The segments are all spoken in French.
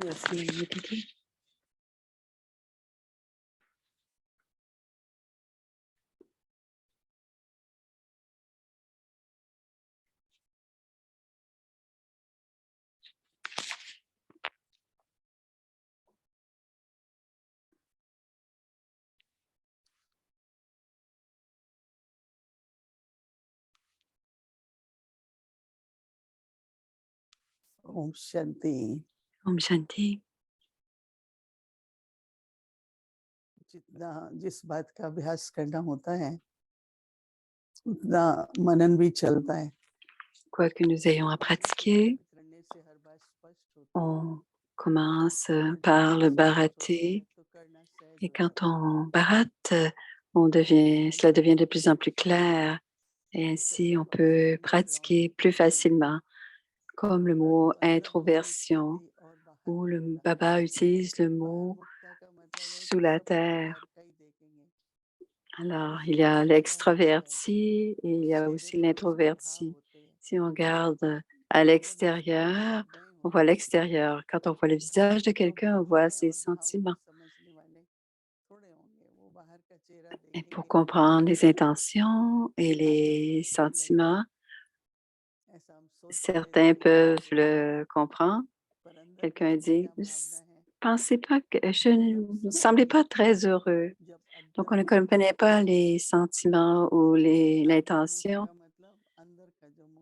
Merci, Titi. Om Shanti. Om Shanti. जितना जिस बात का अभ्यास करना होता है उतना मनन भी चलता है। Quoi que nous ayons à pratiquer, करने से हर बात स्पष्ट होती है। on commence और par le जब अभ्यास होता है bharaté. तो करना सहज Et होता है। quand on bharate, cela devient de plus en plus clair. Et ainsi, on peut pratiquer plus facilement, comme le mot introversion, और बाहर où le निकलना। Baba utilise le mot बाहरमुखता का मतलब है sous कि la सब लोग terre. बाहर का ही देखेंगे। Alors, il y a l'extraverti et il y a aussi l'introverti. Si on regarde à l'extérieur, on voit l'extérieur. Quand on voit le visage de quelqu'un, on voit ses sentiments. Et pour comprendre les intentions et les sentiments, certains peuvent le comprendre. Quelqu'un dit, pensez pas que je ne semblais pas très heureux. Donc, on ne comprenait pas les sentiments ou l'intention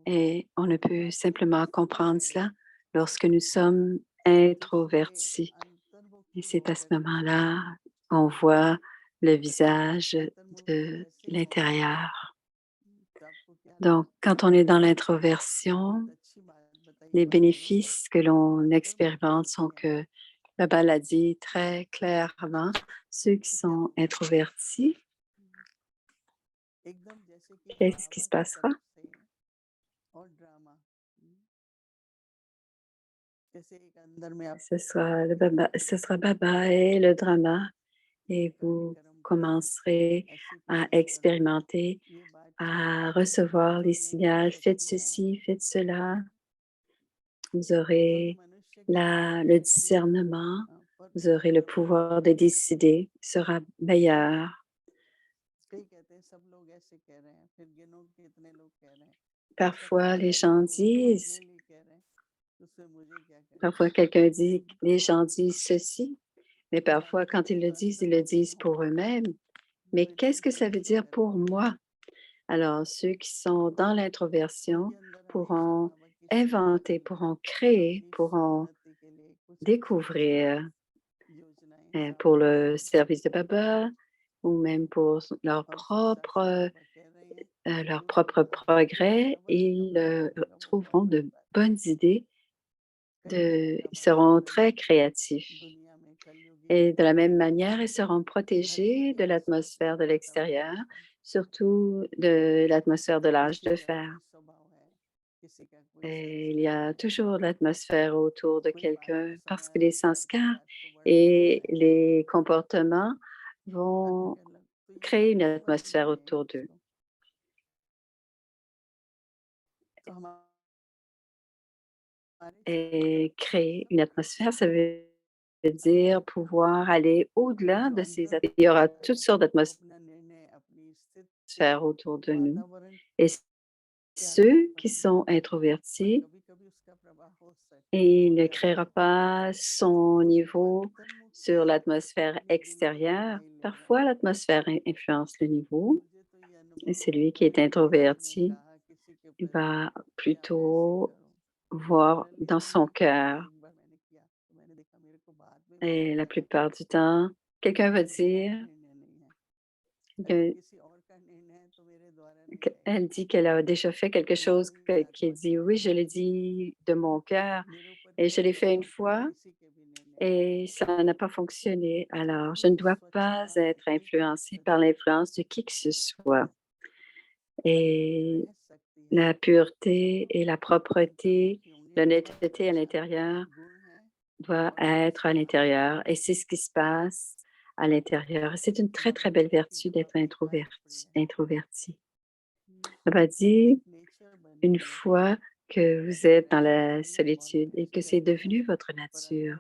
et on ne peut simplement comprendre cela lorsque nous sommes introvertis. Et c'est à ce moment-là qu'on voit le visage de l'intérieur. Donc, quand on est dans l'introversion, les bénéfices que l'on expérimente sont que Baba l'a dit très clairement, ceux qui sont introvertis, qu'est-ce qui se passera? Ce sera Baba et le drama et vous commencerez à expérimenter, à recevoir les signaux, faites ceci, faites cela. Vous aurez le discernement, vous aurez le pouvoir de décider, sera meilleur. Parfois, les gens disent, parfois quelqu'un dit, les gens disent ceci, mais parfois quand ils le disent pour eux-mêmes. Mais qu'est-ce que ça veut dire pour moi? Alors, ceux qui sont dans l'introversion pourront inventer, pourront créer, pourront découvrir pour le service de Baba ou même pour leur propre progrès, ils trouveront de bonnes idées, ils seront très créatifs. Et de la même manière, ils seront protégés de l'atmosphère de l'extérieur, surtout de l'atmosphère de l'âge de fer. Et il y a toujours l'atmosphère autour de quelqu'un parce que les sanskars et les comportements vont créer une atmosphère autour d'eux. Et créer une atmosphère, ça veut dire pouvoir aller au-delà de ces atmosphères. Il y aura toutes sortes d'atmosphères autour de nous. Et ceux qui sont introvertis, et il ne créera pas son niveau sur l'atmosphère extérieure. Parfois, l'atmosphère influence le niveau. Et celui qui est introverti, il va plutôt voir dans son cœur. Et la plupart du temps, quelqu'un va dire, elle dit qu'elle a déjà fait quelque chose qui dit, oui, je l'ai dit de mon cœur et je l'ai fait une fois et ça n'a pas fonctionné. Alors, je ne dois pas être influencée par l'influence de qui que ce soit. Et la pureté et la propreté, l'honnêteté à l'intérieur doit être à l'intérieur. Et c'est ce qui se passe à l'intérieur. C'est une très, très belle vertu d'être introverti. Baba dit, une fois que vous êtes dans la solitude et que c'est devenu votre nature,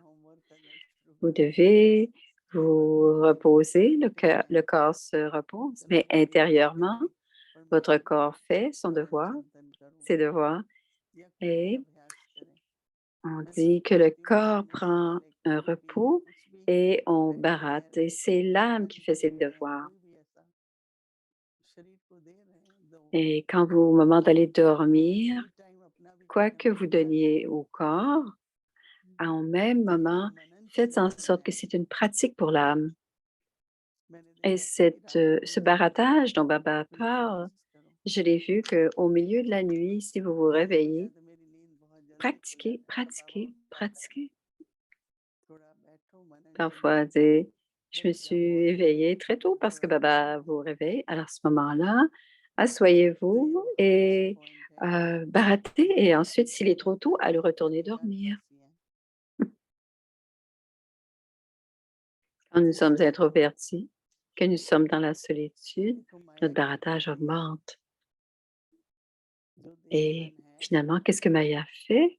Vous devez vous reposer, le corps se repose, mais intérieurement, votre corps fait son devoir, ses devoirs, et on dit que le corps prend un repos et on baratte, et c'est l'âme qui fait ses devoirs. Et quand vous, au moment d'aller dormir, quoi que vous donniez au corps, en même moment, faites en sorte que c'est une pratique pour l'âme. Et ce barattage dont Baba parle, je l'ai vu qu'au milieu de la nuit, si vous vous réveillez, pratiquez, pratiquez, pratiquez. Parfois, je me suis éveillée très tôt parce que Baba vous réveille. Alors, à ce moment-là, asseyez-vous et barattez. Et ensuite, s'il est trop tôt, allez retourner dormir. Quand nous sommes introvertis, que nous sommes dans la solitude, notre barattage augmente. Et finalement, qu'est-ce que Maya fait?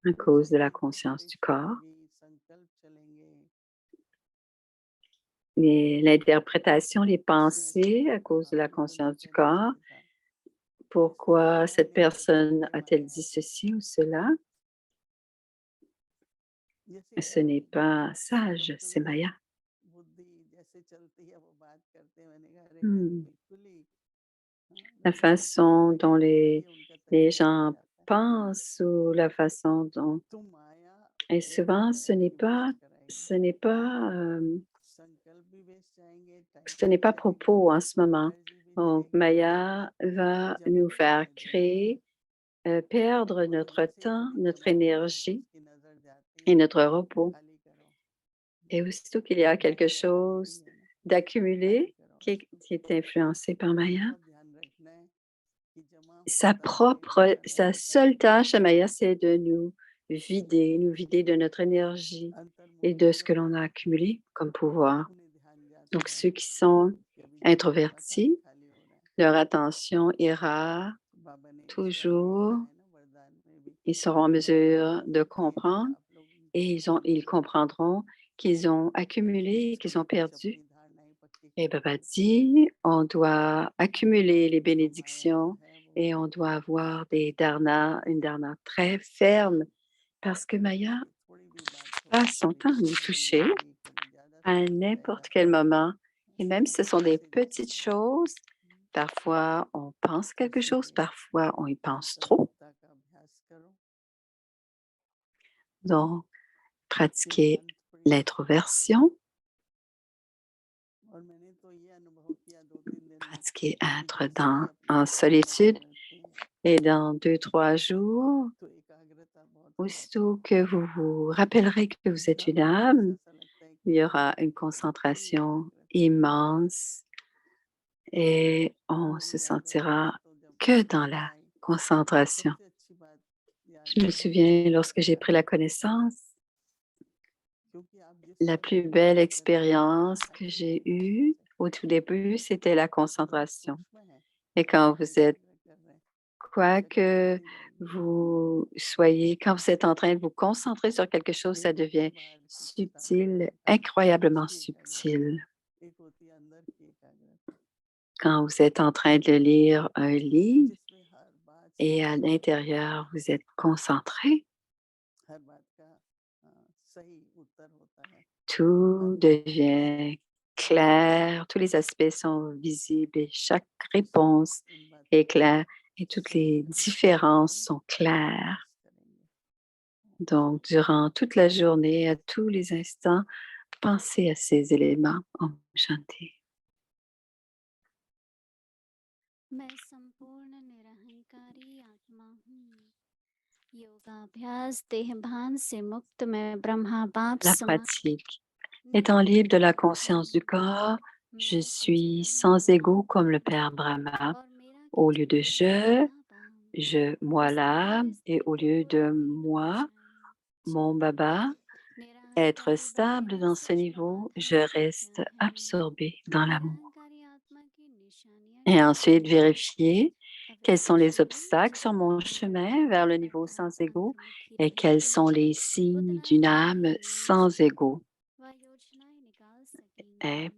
À cause de la conscience du corps, l'interprétation, les pensées à cause de la conscience du corps. Pourquoi cette personne a-t-elle dit ceci ou cela? Ce n'est pas sage, c'est Maya. La façon dont les gens pensent ou la façon dont... Et souvent, ce n'est pas, ce n'est pas propos en ce moment. Donc, Maya va nous faire créer, perdre notre temps, notre énergie et notre repos. Et aussitôt qu'il y a quelque chose d'accumulé qui est influencé par Maya, sa seule tâche à Maya, c'est de nous vider de notre énergie et de ce que l'on a accumulé comme pouvoir. Donc, ceux qui sont introvertis, leur attention ira toujours, ils seront en mesure de comprendre et ils comprendront qu'ils ont accumulé, qu'ils ont perdu. Et Baba dit, on doit accumuler les bénédictions et on doit avoir une dharna très ferme parce que Maya passe son temps à nous toucher à n'importe quel moment. Et même si ce sont des petites choses, parfois on pense quelque chose, parfois on y pense trop. Donc, pratiquer l'introversion, pratiquer être en solitude et dans 2-3 jours, aussitôt que vous vous rappellerez que vous êtes une âme, il y aura une concentration immense et on se sentira que dans la concentration. Je me souviens, lorsque j'ai pris la connaissance, la plus belle expérience que j'ai eue au tout début, c'était la concentration. Et quand vous êtes, quoi que vous soyez, quand vous êtes en train de vous concentrer sur quelque chose, ça devient subtil, incroyablement subtil. Quand vous êtes en train de lire un livre et à l'intérieur, vous êtes concentré, tout devient clair, tous les aspects sont visibles et chaque réponse est claire et toutes les différences sont claires. Donc, durant toute la journée, à tous les instants, pensez à ces éléments en Shanti. मैं संपूर्ण निरहंकारी आत्मा हूँ। योगाभ्यास देहभान से मुक्त मैं ब्रह्मा बाप La pratique. Étant libre de la conscience du corps, je suis sans ego comme le Père Brahma. Au lieu de moi là, et au lieu de moi, mon Baba, être stable dans ce niveau, je reste absorbé dans l'amour. Et ensuite, vérifiez Quels sont les obstacles sur mon chemin vers le niveau sans ego et quels sont les signes d'une âme sans ego? Et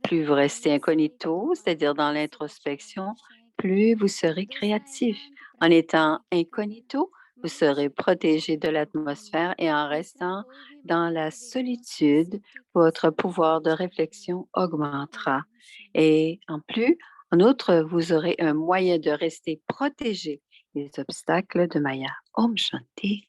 plus vous restez incognito, c'est-à-dire dans l'introspection, plus vous serez créatif. En étant incognito, vous serez protégé de l'atmosphère et en restant dans la solitude, votre pouvoir de réflexion augmentera. Et en outre, vous aurez un moyen de rester protégé des obstacles de Maya. Om Shanti.